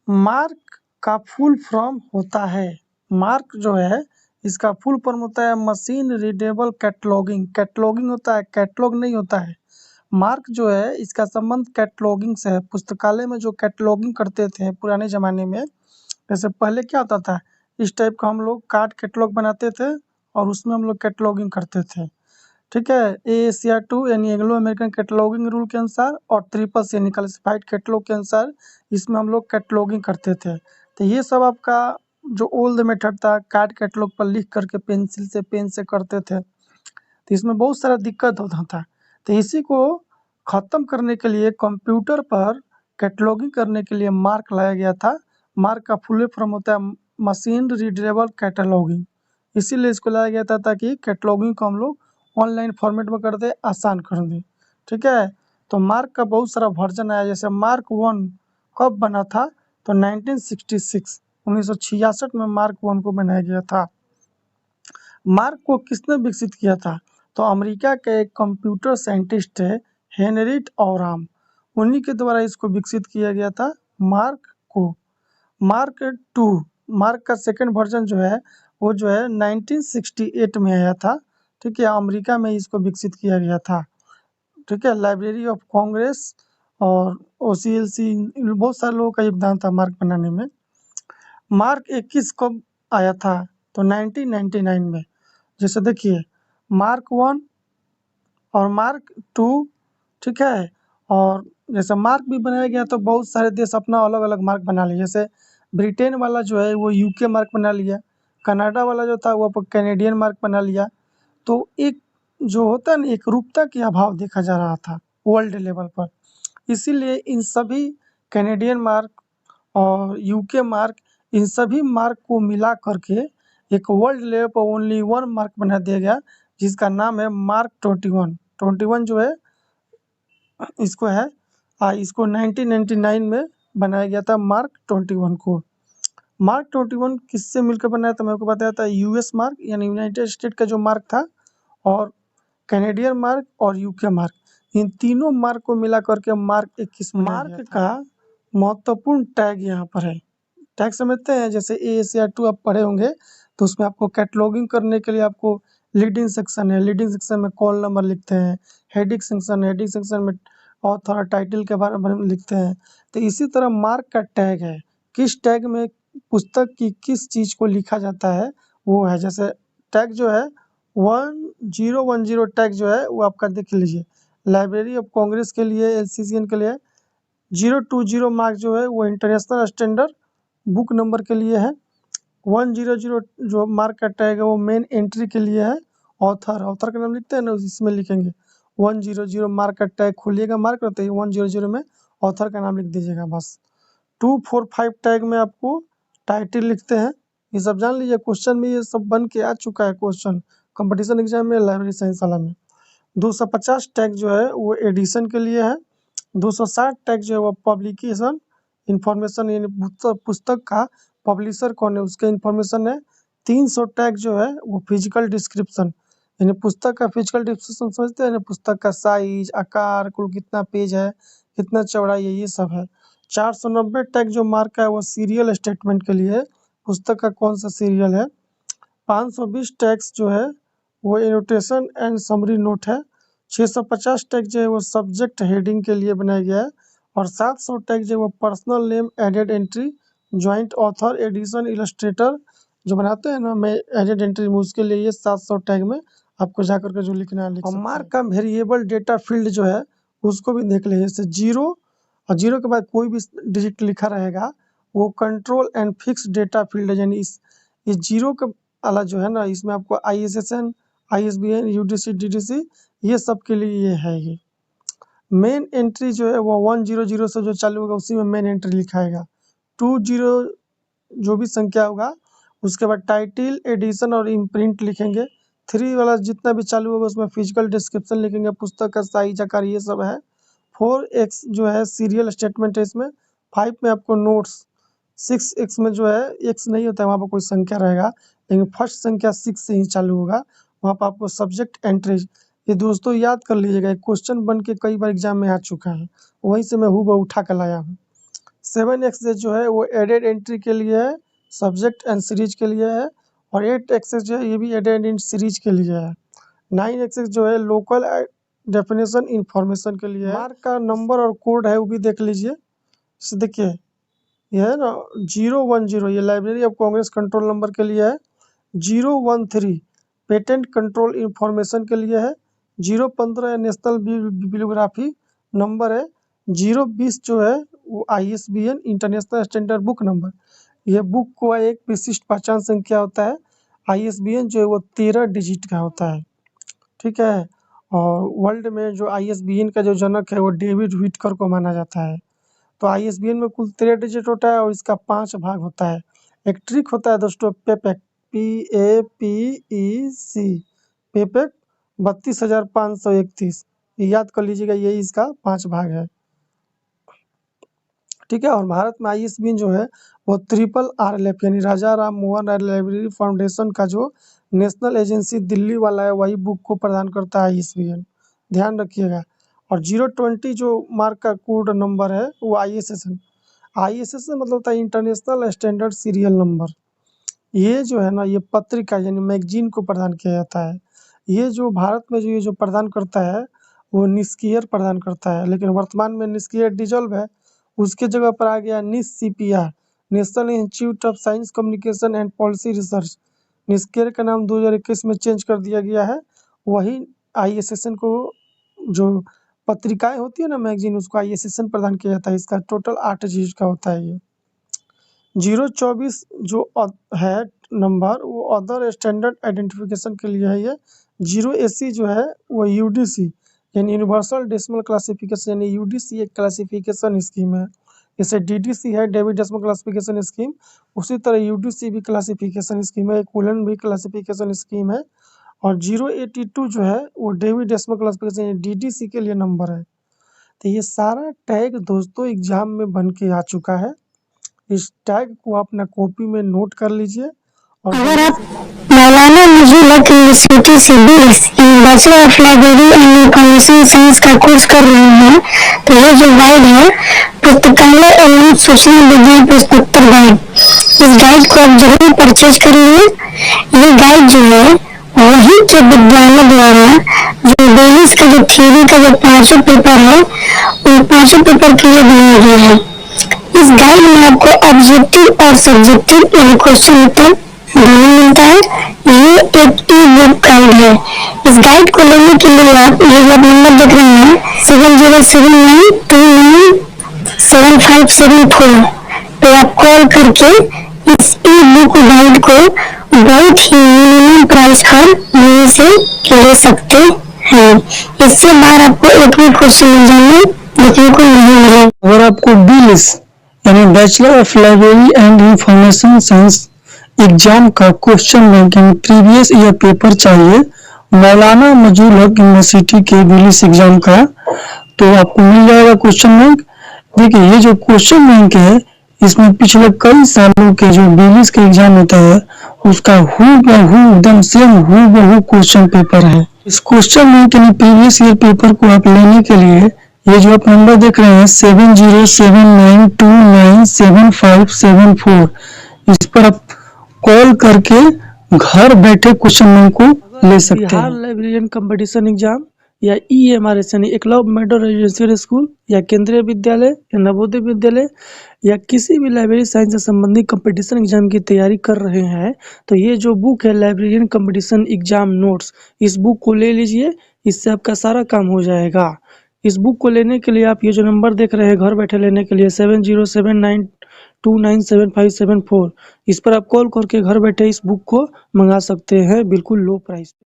Mark का full form होता है, मार्क जो है इसका फुल फॉर्म होता है मशीन रीडेबल कैटलॉगिंग। कैटलॉगिंग होता है, कैटलॉग नहीं होता है। मार्क जो है इसका संबंध कैटलॉगिंग से है। पुस्तकालय में जो कैटलॉगिंग करते थे पुराने ज़माने में, जैसे पहले क्या होता था, इस टाइप का हम लोग कार्ड कैटलॉग बनाते थे और उसमें हम लोग कैटलॉगिंग करते थे। ठीक है, एशिया 2 यानी एंग्लो अमेरिकन कैटलॉगिंग रूल के अनुसार और ट्रिपल्स यानी क्लासिफाइड कैटलॉग के अनुसार इसमें हम लोग कैटलॉगिंग करते थे। तो ये सब आपका जो ओल्ड मेथड था, कार्ड कैटलॉग पर लिख करके पेंसिल से पेन से करते थे, तो इसमें बहुत सारा दिक्कत होता था। तो इसी को ख़त्म करने के लिए कंप्यूटर पर कैटलॉगिंग करने के लिए मार्क लाया गया था। मार्क का फुल फॉर्म होता है मशीन रीडेबल कैटलॉगिंग। इसीलिए इसको लाया गया था ताकि कैटलॉगिंग को हम लोग ऑनलाइन फॉर्मेट में कर दें, आसान कर दें। ठीक है, तो मार्क का बहुत सारा वर्जन आया। जैसे मार्क 1 कब बना था, तो 1966 में मार्क 1 को बनाया गया था। मार्क को किसने विकसित किया था, तो अमेरिका के एक कंप्यूटर साइंटिस्ट है हेनरिट ऑराम, उन्हीं के द्वारा इसको विकसित किया गया था मार्क को। मार्क 2, मार्क का सेकंड वर्जन जो है वो जो है 1968 में आया था। ठीक है, अमेरिका में इसको विकसित किया गया था। ठीक है, लाइब्रेरी ऑफ कांग्रेस और OCLC, बहुत सारे लोगों का योगदान था मार्क बनाने में। मार्क 21 कब आया था, तो 1999 में। जैसे देखिए मार्क 1 और मार्क 2, ठीक है, और जैसे मार्क भी बनाया गया तो बहुत सारे देश अपना अलग अलग मार्क बना लिए। जैसे ब्रिटेन वाला जो है वो UK मार्क बना लिया, कनाडा वाला जो था वो कैनेडियन मार्क बना लिया। तो एक जो होता है ना, एक रूपता के अभाव देखा जा रहा था वर्ल्ड लेवल पर, इसीलिए इन सभी कैनेडियन मार्क और UK मार्क, इन सभी मार्क को मिला करके एक वर्ल्ड लेवल पर ओनली वन मार्क बना दिया गया, जिसका नाम है मार्क 21 जो है इसको है इसको 1999 में बनाया गया था मार्क 21 को। मार्क 21 किससे मिलकर बनाया था, मेरे को बताया था US मार्क यानी यूनाइटेड स्टेट का जो मार्क था, और कैनेडियन मार्क और UK मार्क, इन तीनों मार्क को मिला करके मार्क 21 बनाया गया था। मार्क का महत्वपूर्ण टैग यहाँ पर है, टैग समझते हैं। जैसे एशिया 2 आप पढ़े होंगे, तो उसमें आपको कैटलॉगिंग करने के लिए आपको लीडिंग सेक्शन है, लीडिंग सेक्शन में कॉल नंबर लिखते हैं। हेडिंग सेक्शन में ऑथर टाइटल के बारे में लिखते हैं। तो इसी तरह मार्क का टैग है, किस टैग में पुस्तक की किस चीज़ को लिखा जाता है वो है। जैसे टैग जो है 1010 टैग जो है वो आपका देख लीजिए, लाइब्रेरी ऑफ कांग्रेस के लिए, LCCN के लिए। 020 मार्क जो है वो इंटरनेशनल स्टैंडर्ड बुक नंबर के लिए है। 100 जो मार्क का टैग है वो मेन एंट्री के लिए है। ऑथर का नाम लिखते हैं ना, इसमें लिखेंगे 100 मार्क का टैग खोलिएगा, मार्क रहते ही 100 में ऑथर का नाम लिख दीजिएगा बस। 245 टैग में आपको टाइटल लिखते हैं। ये सब जान लीजिए, क्वेश्चन में ये सब बन के आ चुका है क्वेश्चन कंपटीशन एग्जाम में, लाइब्रेरी साइंस वाला में। 250 टैग जो है वो एडिशन के लिए है। 260 टैग जो है वो पब्लिकेशन इंफॉर्मेशन, यानी पुस्तक का पब्लिशर कौन है उसके इंफॉर्मेशन है। 300 टैग जो है वो फिजिकल डिस्क्रिप्शन, यानी पुस्तक का फिजिकल डिस्क्रिप्शन समझते हैं ना, पुस्तक का साइज, आकार, कुल कितना पेज है, कितना चौड़ाई है, ये सब है। 490 टैग जो मार्क है वो सीरियल स्टेटमेंट के लिए है, पुस्तक का कौन सा सीरियल है। 520 टैग्स जो है वो एनोटेशन एंड समरी नोट है। 650 टैग जो है वो सब्जेक्ट हेडिंग के लिए बनाया गया है। और 700 टैग जो है वो personal name, added entry, joint author, edition, illustrator जो बनाते हैं ना, मैं एडेड एंट्री में उसके लिए ये 700 टैग में आपको जाकर के जो लिखना है लिख सकते हैं। और मार्क का वेरिएबल डेटा फील्ड जो है उसको भी देख लीजिए। जैसे 0 और 0 के बाद कोई भी डिजिट लिखा रहेगा वो control and fix data field है, यानी ये 0 का वाला जो है ना, इसमें आपको ISSN, ISBN, UDC, DDC ये सब के लिए ये है। ये मेन एंट्री जो है वो 100 से जो चालू होगा उसी में मेन एंट्री लिखाएगा। 20 जो भी संख्या होगा उसके बाद टाइटल, एडिशन और इम्प्रिंट लिखेंगे। 3 वाला जितना भी चालू होगा उसमें फिजिकल डिस्क्रिप्शन लिखेंगे, पुस्तक का साइज, आकार, ये सब है। 4x जो है सीरियल स्टेटमेंट है इसमें। 5 में आपको नोट्स। 6x में जो है x नहीं होता है, वहाँ पर कोई संख्या रहेगा, लेकिन फर्स्ट संख्या 6 से ही चालू होगा, वहाँ पर आपको सब्जेक्ट एंट्री। ये दोस्तों याद कर लीजिएगा, क्वेश्चन बन के कई बार एग्जाम में आ चुका है, वहीं से मैं हूबहू उठा कर लाया हूँ। 7 जो है वो एडेड एंट्री के लिए है, सब्जेक्ट एंड सीरीज के लिए है, और 8 जो है ये भी एडेड एंड सीरीज के लिए है। 9 जो है लोकल डेफिनेशन इंफॉर्मेशन के लिए है। मार्क का नंबर और कोड है वो भी देख लीजिए। इसे देखिए ये है ना 010, ये library of Congress control number के लिए है। 013 पेटेंट कंट्रोल इंफॉर्मेशन के लिए है। 015 नेशनल बिब्लियोग्राफी नंबर है। 020 जो है वो ISBN international standard book number, ये बुक को एक विशिष्ट पहचान संख्या होता है। ISBN जो है वो 13 डिजिट का होता है, ठीक है। और वर्ल्ड में जो ISBN का जो जनक है वो डेविड व्हिटकर को माना जाता है। तो ISBN में कुल 13 डिजिट होता है और इसका 5 भाग होता है। एक ट्रिक होता है दोस्तों पेपेक, PAPEC, पेपेक 32,531, याद कर लीजिएगा, यही इसका 5 भाग है, ठीक है। और भारत में ISBN जो है वो RRLF यानी राजा राम मोहन राय लाइब्रेरी फाउंडेशन का जो नेशनल एजेंसी दिल्ली वाला है वही बुक को प्रदान करता है ISBN, ध्यान रखिएगा। और 020 जो मार्क का कोड नंबर है वो ISSN मतलब होता है इंटरनेशनल स्टैंडर्ड सीरियल नंबर। ये जो है ना ये पत्रिका यानी मैगजीन को प्रदान किया जाता है। ये जो भारत में जो ये जो प्रदान करता है वो निस्कियर प्रदान करता है, लेकिन वर्तमान में निस्कियर डिजॉल्व है, उसके जगह पर आ गया NISCPR, National Institute of Science Communication and Policy Research. NISCAIR का नाम 2021 में चेंज कर दिया गया है। वही ISSN को जो पत्रिकाएं होती है ना मैगजीन, उसको ISSN प्रदान किया जाता है। इसका टोटल 8 चीज का होता है। ये 024 जो है नंबर वो अदर स्टैंडर्ड आइडेंटिफिकेशन के लिए है। ये 080 जो है वो UDC यानी यूनिवर्सल डेसिमल क्लासिफिकेशन यानी UDC एक क्लासिफिकेशन स्कीम है। जैसे DDC है डेविड डेसिमल क्लासिफिकेशन स्कीम, उसी तरह UDC भी क्लासिफिकेशन स्कीम है, कूलन भी क्लासिफिकेशन स्कीम है। और 082 जो है वो डेविड डेसिमल क्लासिफिकेशन यानी DDC के लिए नंबर है। तो ये सारा टैग दोस्तों एग्जाम में बन के आ चुका है। इस टैग को अपना कॉपी में नोट कर लीजिए। और अगर आप मौलाना नजरुल यूनिवर्सिटी से bachelor of library and information science का कोर्स कर रहे हैं तो ये जो गाइड है पुस्तकालय एवं सूचना विज्ञान पुस्तक गाइड, इस गाइड को आप जरूर परचेज करिए। ये गाइड जो है वही के विद्यालय द्वारा जो बेसिस का जो थ्योरी का जो 5 पेपर है उन 5 पेपर के लिए बनाया गया है। इस गाइड में आपको ऑब्जेक्टिव और सब्जेक्टिव यानी क्वेश्चन उत्तर दोनों मिलता है। ये एक ई-बुक गाइड है। इस गाइड को लेने के लिए आप ये जो नंबर देख रहे हैं 7079297574 पे आप कॉल करके इस ई-बुक गाइड को बहुत ही मिनिमम प्राइस पर मेरे से ले सकते हैं। इससे बाहर आपको एक भी क्वेश्चन मिलने देखने को नहीं मिलेगा। अगर आपको BLIS यानी bachelor of library and information science exam का question banking previous year paper चाहिए मौलाना नजरुल यूनिवर्सिटी के BLIS एग्जाम का, तो आपको मिल जाएगा क्वेश्चन बैंक। देखिए ये जो क्वेश्चन बैंक है इसमें पिछले कई सालों के जो BLIS के एग्जाम होता है उसका हूबहू एकदम सेम हूबहू क्वेश्चन पेपर है। इस क्वेश्चन बैंक यानी प्रीवियस ईयर पेपर को आप लेने के लिए ये जो आप नंबर देख रहे हैं 7079297574, इस पर आप कॉल करके घर बैठे क्वेश्चन बैंक को ले सकते हैं। बिहार लाइब्रेरियन कंपटीशन एग्जाम या EMRS यानी एकलव्य मॉडल रेजिडेंशियल स्कूल या केंद्रीय विद्यालय या नवोदय विद्यालय या किसी भी लाइब्रेरी साइंस से संबंधित कंपटीशन एग्जाम की तैयारी कर रहे हैं तो ये जो बुक है लाइब्रेरियन कंपटीशन एग्जाम नोट्स, इस बुक को ले लीजिए, इससे आपका सारा काम हो जाएगा। इस बुक को लेने के लिए आप ये जो नंबर देख रहे हैं घर बैठे लेने के लिए 7079297574, इस पर आप कॉल करके घर बैठे इस बुक को मंगा सकते हैं बिल्कुल लो प्राइस पे।